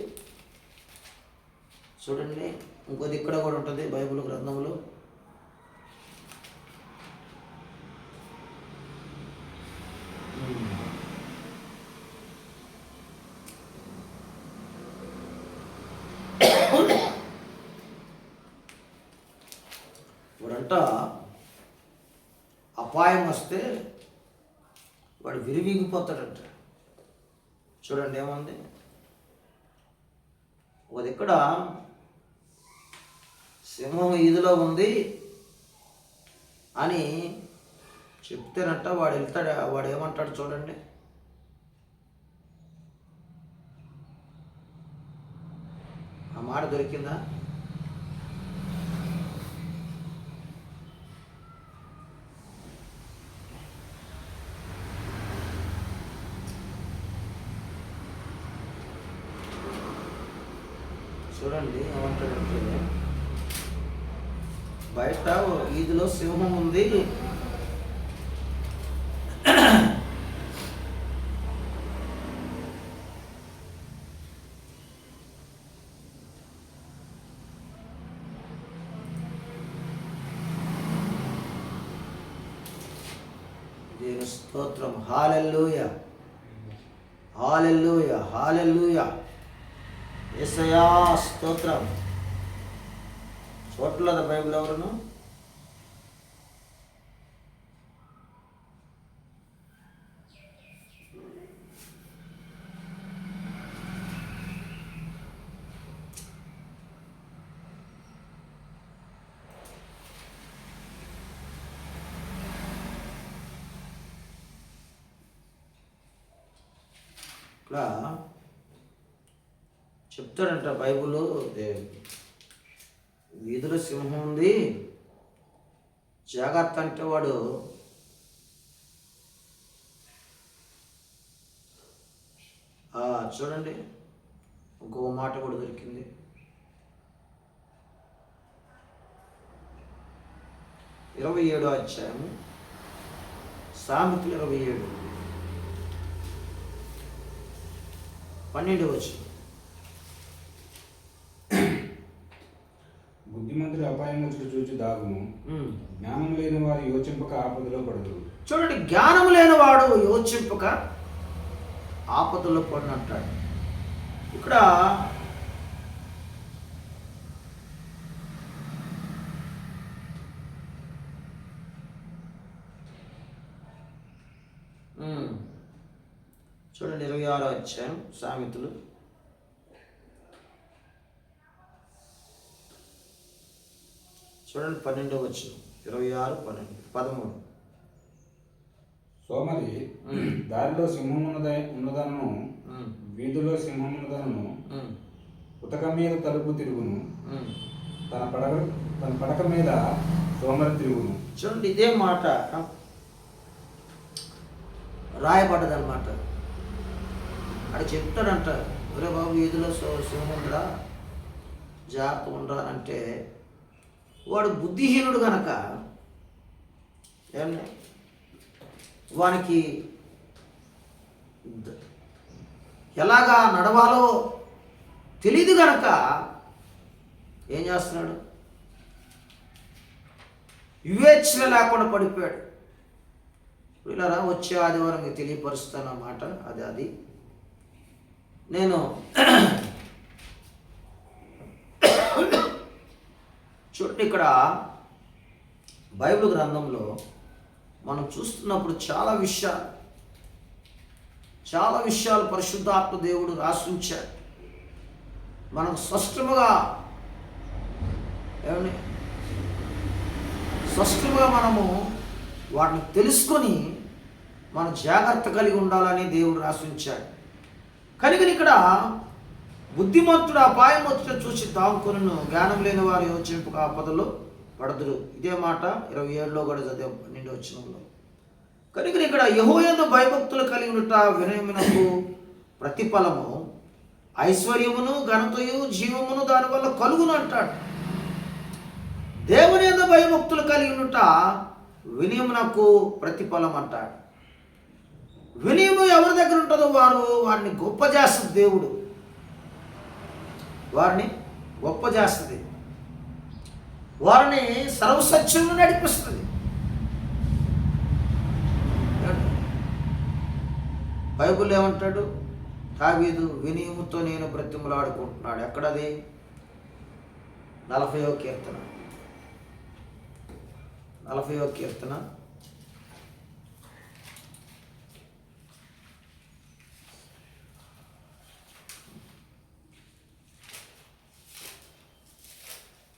చూడండి, ఇంకోది ఇక్కడ కూడా ఉంటుంది బైబిల్ గ్రంథంలో. ఎదుట అపాయం వస్తే వాడు విరివిగిపోతాడంట. చూడండి ఏముంది, ఒక ఇక్కడ సింహం ఈదులో ఉంది అని చెప్తేనట్ట వాడు వెళ్తాడు. వాడు ఏమంటాడు చూడండి, ఆ మాట దొరికిందా? చూడండి ఏమంటాడంటే, బయట ఈదులో సింహం ఉంది, దేవుని స్తోత్రం. హల్లెలూయా, హల్లెలూయా, హల్లెలూయా. యేసయ్యా స్తోత్రం. చూడలేదా బైబిల్ ఎవరును? ఇట్లా చెప్తాడంట బైబిల్, వీధిలో సింహం ఉంది జాగ్రత్త అంటే వాడు చూడండి ఇంకో మాట కూడా దొరికింది. ఇరవై 27వ అధ్యాయము సామెతలు 27 12వ వచనం. బుద్ధిమంతుడు అపాయం వచ్చి చూచి దాగును, జ్ఞానం లేని వారు యోచింపక ఆపదలో పడదు. చూడండి, జ్ఞానం లేని వాడు యోచింపక ఆపదలో పడినట్టాడు. ఇక్కడ చూడండి 26వ అధ్యాయం సామెతలు చూడండి 12వ వచనం. 26, 12, 13. సోమరి దారిలో సింహం ఉన్నదనను, వీధిలో సింహం ఉన్నదనను, ఉతక మీద తలుపు తిరుగును, తన పడక మీద సోమరి తిరుగును. చూడండి ఇదే మాట రాయబడ్డదన్నమాట. అక్కడ చెప్తాడంట, ఒరే బాబు వీధిలో సింహం ఉందా, జాగ్రత్త ఉండరా అంటే, వాడు బుద్ధిహీనుడు గనక ఏమన్నా వానికి ఎలాగా నడవాలో తెలీదు గనక ఏం చేస్తున్నాడు, వివేచన లేకుండా పడిపోయాడు. ఇలా వచ్చే ఆదివారం మీకు తెలియపరుస్తాను అన్నమాట. అది నేను చూడండి ఇక్కడ బైబిల్ గ్రంథంలో మనం చూస్తున్నప్పుడు చాలా విషయాలు పరిశుద్ధాత్మ దేవుడు రాసి ఉంచాడు. మనం స్పష్టముగా మనము వాటిని తెలుసుకొని మన జాగ్రత్త కలిగి ఉండాలని దేవుడు రాసి ఉంచాడు. కనుక ఇక్కడ బుద్ధిమంతుడు అపాయం వచ్చి చూసి దాముకొనును, జ్ఞానం లేని వారు యోచింపక ఆపదలో పడదురు. ఇదే మాట 27లో కూడా చదివాం 12వ వచనంలో. కనుక ఇక్కడ యెహోవాయందు భయభక్తులు కలిగి ఉండుట వినయమునకు ప్రతిఫలము, ఐశ్వర్యమును ఘనతయు జీవమును దానివల్ల కలుగును అంటాడు. దేవుని యందు భయభక్తులు కలిగి ఉండుట వినయమునకు ప్రతిఫలం అంటాడు. వినయము ఎవరి దగ్గర ఉంటుందో వారిని గొప్ప చేస్తుంది. దేవుడు వారిని గొప్ప చేస్తుంది, వారిని సర్వసత్యంలో నడిపిస్తుంది. బైబిల్ ఏమంటాడు, దావీదు వినయముతో నేను బ్రతిమలాడుకుంటున్నాడు. ఎక్కడది? 40వ కీర్తన. 40వ కీర్తన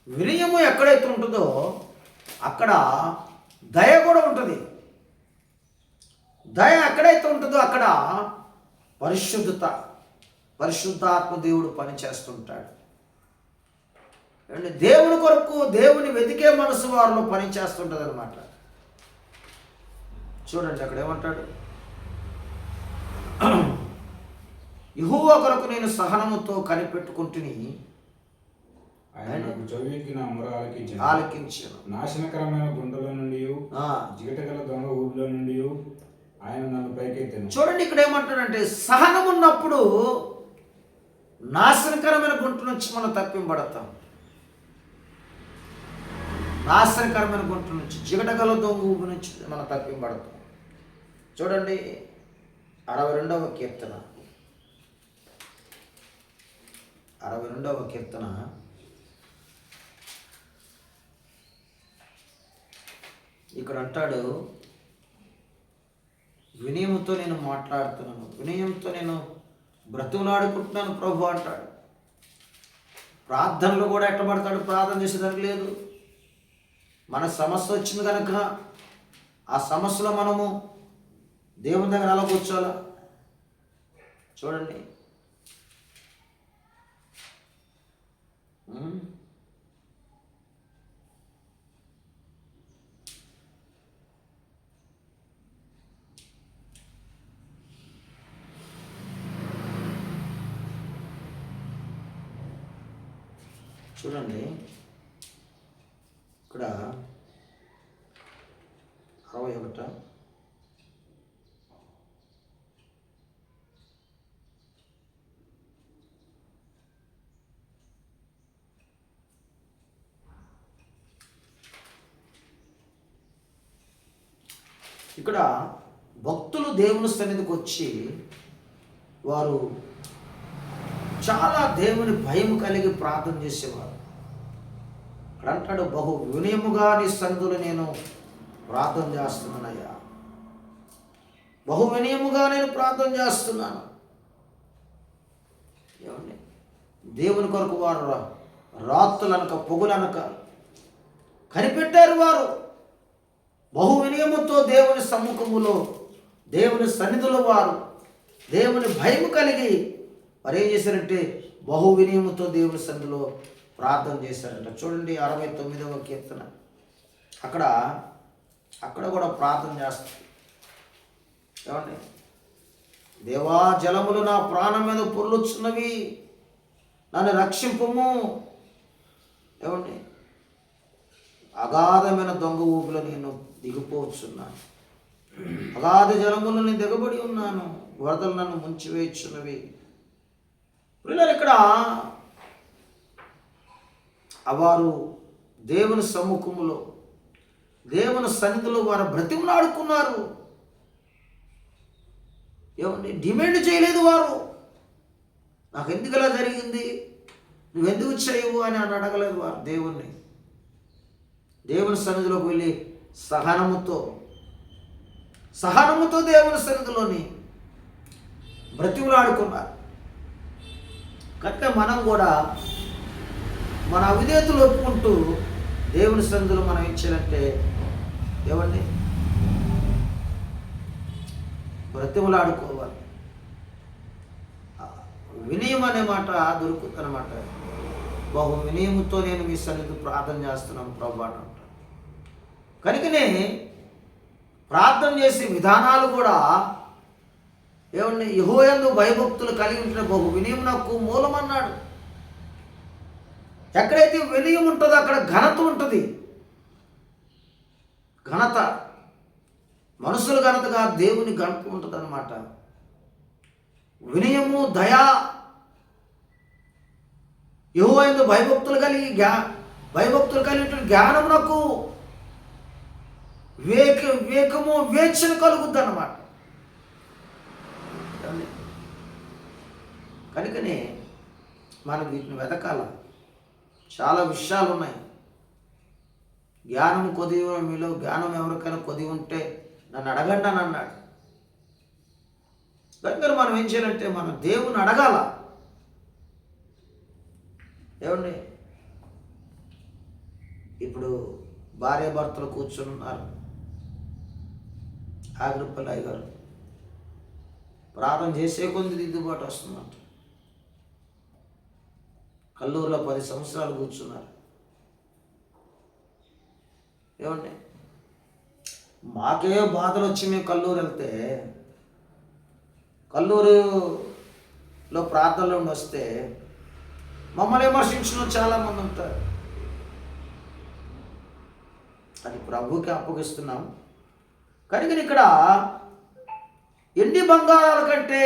వినయము ఎక్కడైతే ఉంటుందో అక్కడ దయ కూడా ఉంటుంది. దయ ఎక్కడైతే ఉంటుందో అక్కడ పరిశుద్ధాత్మ దేవుడు పనిచేస్తుంటాడు. దేవుని కొరకు దేవుని వెతికే మనసు వారిలో పనిచేస్తుంటుంది అనమాట. చూడండి అక్కడ ఏమంటాడు, యెహోవా కొరకు నేను సహనముతో కనిపెట్టుకుంటుని, ఆయన చెవికి నా మొర ఆలకించాను. నాశనకరమైన గుండెల నుండి జిగటగల దొంగ ఊరిలో నుండి ఆయన నన్ను పైకెత్తాను. చూడండి ఇక్కడ ఏమంటాడంటే, సహనం ఉన్నప్పుడు నాశనకరమైన గుంట నుంచి మనం తప్పింపడతాం. నాశనకరమైన గుంట నుంచి, జిగటగల దొంగ ఊపి నుంచి మనం తప్పింపడతాం. చూడండి 62వ కీర్తన 62వ కీర్తన ఇక్కడ అంటాడు, వినయముతో నేను మాట్లాడుతున్నాను, వినయంతో నేను బ్రతుకులాడుకుంటున్నాను ప్రభు అంటాడు. ప్రార్థనలు కూడా ఎట్టబడతాడు, ప్రార్థన చేసేదానికి లేదు. మన సమస్య వచ్చింది కనుక ఆ సమస్యలో మనము దేవుని దగ్గర అలా కూర్చోాలా. చూడండి చూడండి ఇక్కడ 61 ఇక్కడ భక్తులు దేవుని సన్నిధికి వచ్చి వారు చాలా దేవుని భయం కలిగి ప్రార్థన చేసేవారు. ఇక్కడ అంటాడు, బహు వినయముగా నీ సన్నిధిలో నేను ప్రార్థన చేస్తున్నానయ్యా, బహు వినయముగా నేను ప్రార్థన చేస్తున్నాను. ఏమండి, దేవుని కొరకు వారు రాత్రులనక పొగులనక కనిపెట్టారు. వారు బహు వినయముతో దేవుని సమ్ముఖములో దేవుని సన్నిధిలో వారు దేవుని భయం కలిగి వారు ఏం చేశారంటే బహు వినయముతో దేవుని సన్నిధిలో ప్రార్థన చేశారంట. చూడండి 69వ కీర్తన అక్కడ కూడా ప్రార్థన చేస్తారు. ఏమండి, దేవా జలములు నా ప్రాణం మీద పొర్లుచున్నవి, నన్ను రక్షింపుము. ఏమండి, అగాధమైన దొంగ ఊపిలో నేను దిగిపోవచ్చున్నాను, అగాధ జలములు నేను దిగబడి ఉన్నాను, వరదలు నన్ను ముంచివేయుచున్నవి. పిల్లలు ఇక్కడ వారు దేవుని సమ్ముఖములో దేవుని సన్నిధిలో వారు బ్రతిమలాడుకున్నారు. ఏమండి, డిమాండ్ చేయలేదు. వారు నాకు ఎందుకు ఇలా జరిగింది, నువ్వెందుకు చేయవు అని అడగలేదు. వారు దేవుని సన్నిధిలోకి వెళ్ళి సహనముతో దేవుని సన్నిధిలోని బ్రతిమలాడుకున్నారు. కనుక మనం కూడా మన అవిధేయతలు ఒప్పుకుంటూ దేవుని సన్నిధిలో మనం ఇచ్చారంటే ఏమండి, బ్రతిమలాడుకోవాలి. వినయం అనే మాట దొరుకుతుంది అనమాట. బహు వినయముతో నేను మీ సన్నిధి ప్రార్థన చేస్తున్నాను ప్రభు అని అంటాను. కనుకనే ప్రార్థన చేసే విధానాలు కూడా ఏమండి, యెహోవాయందు భయభక్తులు కలిగి ఉంటే బహు వినయం నాకు మూలం అన్నాడు. ఎక్కడైతే వినయం ఉంటుందో అక్కడ ఘనత ఉంటుంది. ఘనత మనుషుల ఘనతగా దేవుని ఘనత ఉంటుంది అన్నమాట. వినయము, దయా, యెహోవాయందు భయభక్తులు కలిగి జ్ఞానమునకు వివేకము వివేచన కలుగుద్ది అన్నమాట. కనుకనే మనం వీటిని వెతకాల. చాలా విషయాలు ఉన్నాయి. జ్ఞానం కొద్దిగా, మీలో జ్ఞానం ఎవరికైనా కొద్ది ఉంటే నన్ను అడగండి అని అన్నాడు. కనుక మనం ఏం చేయాలంటే మనం దేవుని అడగాల. ఏమండి, ఇప్పుడు భార్య భర్తలు కూర్చొని ఉన్నారు. ఆగ్రపల్లి గారు ప్రార్థన చేసే కొద్ది దిద్దుబాటు వస్తుందంట. కల్లూరులో 10 సంవత్సరాలు కూర్చున్నారు. ఏమండి, మాకే బాధలు వచ్చి మేము కల్లూరు వెళ్తే, కల్లూరులో ప్రార్థనలో ఉండి వస్తే మమ్మల్ని విమర్శించిన చాలామంది ఉంటారు. అది ప్రభువుకి అప్పగిస్తున్నాం. కనుక ఇక్కడ ఎండి బంగారాల కంటే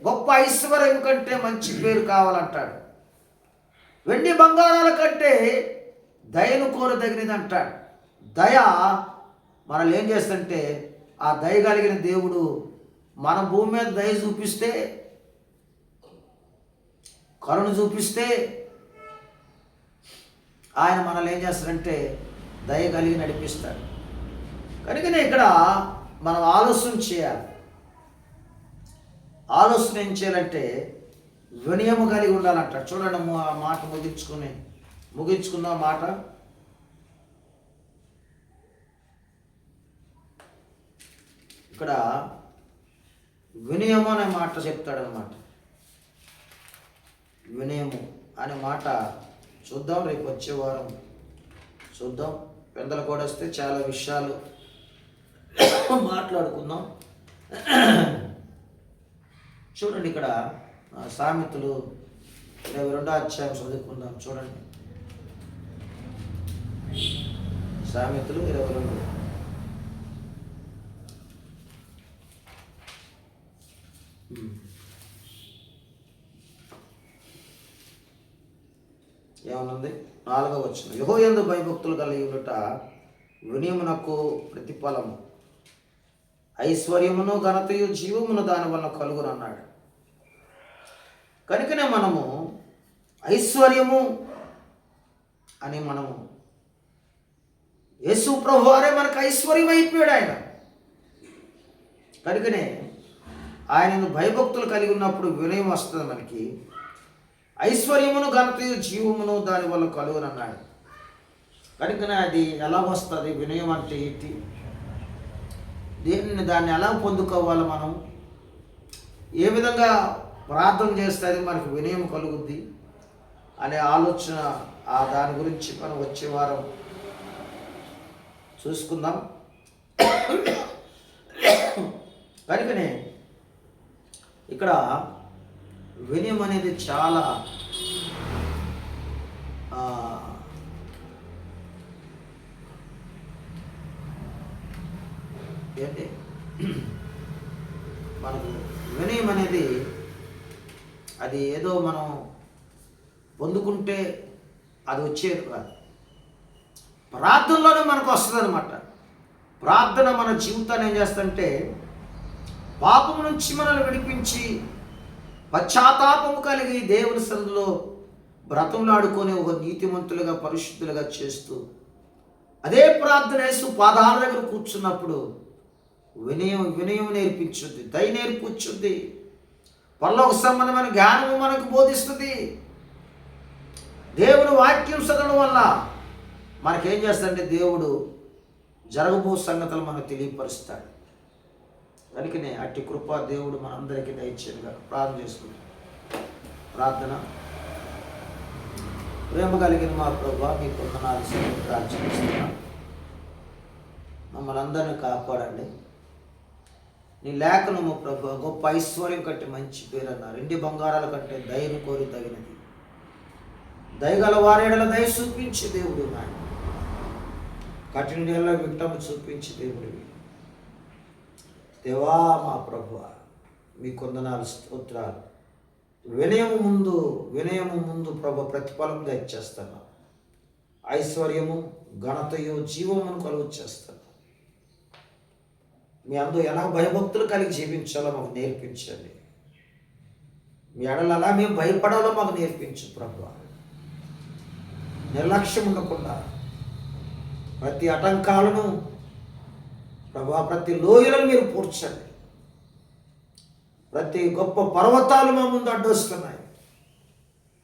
గొప్ప ఐశ్వర్యం కంటే మంచి పేరు కావాలంటాడు. వెండి బంగారాల కంటే దయను కోరదగినది అంటాడు. దయ మనల్ని ఏం చేస్తుంటే, ఆ దయ కలిగిన దేవుడు మన భూమి మీద దయ చూపిస్తే, కరుణ చూపిస్తే, ఆయన మనల్ని ఏం చేస్తాడంటే దయ కలిగి నడిపిస్తాడు. కనుకనే ఇక్కడ మనం ఆలోచన చేయాలి. ఆలోచన ఏం చేయాలంటే వినయము కలిగి ఉండాలంటాడు. చూడండి, ఆ మాట ముగించుకున్న మాట. ఇక్కడ వినయము అనే మాట చెప్తాడనమాట. వినయము అనే మాట చూద్దాం, రేపు వచ్చే వారం చూద్దాం. పెద్దలు కూడా వస్తే చాలా విషయాలు మాట్లాడుకుందాం. చూడండి, ఇక్కడ సామెతలు 22వ అధ్యాయం చదువుకుందాం. చూడండి, సామెతలు 22. ఏమనుంది? 4వ వచనం. యెహోవాయందు భయభక్తులు కలిగి ఉండుట వినయమునకు ప్రతిఫలము, ఐశ్వర్యమును ఘనతయు జీవమును దాని వలన కలుగును అన్నాడు. కనుకనే మనము ఐశ్వర్యము అని మనము, యేసు ప్రభు వారే మనకు ఐశ్వర్యం అయిపోయాడు ఆయన. కనుకనే ఆయనను భయభక్తులు కలిగి ఉన్నప్పుడు వినయం వస్తుంది మనకి. ఐశ్వర్యమును ఘనతయు జీవమును దాని వల్ల కలుగును అన్నాడు. కనుకనే అది ఎలా వస్తుంది? వినయం అంటే ఏంటి? దాన్ని ఎలా పొందుకోవాలి? మనం ఏ విధంగా ప్రార్థన చేస్తే అది మనకు వినయం కలుగుద్ది అనే ఆలోచన, దాని గురించి మనం వచ్చే వారం చూసుకుందాం. కనుకనే ఇక్కడ వినయం అనేది చాలా ఏంటి, మనకు వినయం అనేది అది ఏదో మనం పొందుకుంటే అది వచ్చేది కాదు. ప్రార్థనలోనే మనకు వస్తుంది అనమాట. ప్రార్థన మన జీవితాన్ని ఏం చేస్తుంటే పాపం నుంచి మనల్ని విడిపించి పశ్చాత్తాపము కలిగి దేవుని సన్నిధిలో బ్రతంలాడుకొని ఒక నీతిమంతులుగా పరిశుద్ధులుగా చేస్తూ అదే ప్రార్థన యేసు పాదాల దగ్గర కూర్చున్నప్పుడు వినయం నేర్పించుద్ది, దయ నేర్పించుద్ది, పరలోక సంబంధమైన జ్ఞానము మనకు బోధిస్తుంది. దేవుని వాక్యం చదవడం వల్ల మనకేం చేస్తాడంటే దేవుడు జరగబో సంగతులు మనకు తెలియపరుస్తాడు. కనుకనే అట్టి కృప దేవుడు మనందరికీ దయచేయగా ప్రార్థన చేసుకుంటాం. ప్రార్థన. ప్రేమ కలిగిన మా ప్రభువా, మీ కొందనాలు ప్రార్థిస్తున్నాం. మమ్మల్ని అందరినీ కాపాడండి. నీ లేఖనము ప్రభు గొప్ప ఐశ్వర్యం కంటే మంచి పేరు అన్నారు. ఎండి బంగారాల కంటే దయను కోరి తగినది. దయగల వారేడల దయ చూపించి దేవుడు, నాయన కఠిన నీళ్ళ వింటము చూపించి దేవుడివి. దేవా మా ప్రభువా, మీ కొందనాలు స్తోత్రాలు. వినయము ముందు ప్రభు ప్రతిఫలం దయచేస్తాను. ఐశ్వర్యము ఘనతయు జీవమును కలుగు చేస్తాను. మీ అందు ఎలా భయభక్తులు కలిగి జీవించాలో మాకు నేర్పించండి. మీ ఎడల అలా మేము భయపడాలో మాకు నేర్పించు ప్రభువా. నిర్లక్ష్యం ఉండకుండా ప్రతి ఆటంకాలను ప్రభా, ప్రతి లోయలను మీరు పూడ్చండి. ప్రతి గొప్ప పర్వతాలు మా ముందు అడ్డొస్తున్నాయి.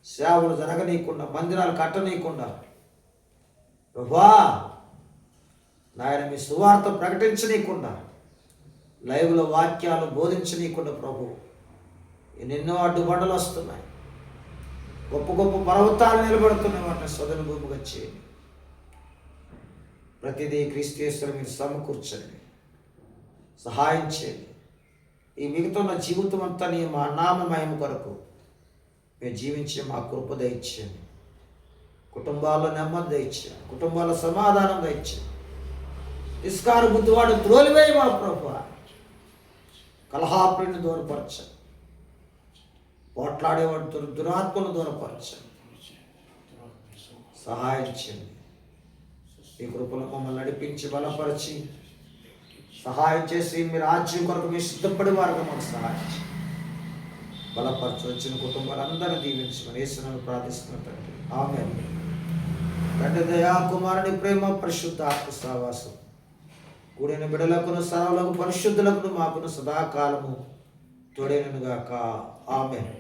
సేవలు జరగనీయకుండా, మందిరాలు కట్టనీయకుండా ప్రభా నాయన మీ సువార్త ప్రకటించనీయకుండా, లైవ్లో వాక్యాలు బోధించనీయకుండా ప్రభు ఎన్నెన్నో అడ్డుబండలు వస్తున్నాయి. గొప్ప గొప్ప పర్వతాలు నిలబడుతున్నాయి. వాటిని సదన భూమిగా చేయండి. ప్రతిదీ క్రీస్తు యేసులో మీరు సమకూర్చండి, సహాయం చేయండి. ఈ మిగతా జీవితం అంతా నీ మా నామమయం కొరకు మేము జీవించే మా కృప దయచేయండి. కుటుంబాల్లో నెమ్మది దయచేయండి. కుటుంబాల సమాధానం దయచేయండి. ఇస్కారు బుద్ధివాడు త్రోలివేయి మా ప్రభు. కలహాప్రిని దూరపరచండి. పోట్లాడేవాడు దురాత్మను దూరపరచండి. సహాయం చేయండి. ఈ కృపను మమ్మల్ని నడిపించి బలపరిచి సహాయం చేసి మీ రాజ్యం కొరకు మీరు సిద్ధపడి వారికి మాకు సహాయం చేయండి. బలపరచు. వచ్చిన కుటుంబాలందరినీ దీవించమని యేసునామములో ప్రార్థిస్తున్నాను తండ్రి. ఆమేన్. తండ్రి దయా, కుమారుని ప్రేమ, పరిశుద్ధ ఆత్మ సహవాసం కూడిన బిడ్డలకును సర్వులకు పరిశుద్ధులకును మాకును సదాకాలము తోడేనుగాక. ఆమేన్.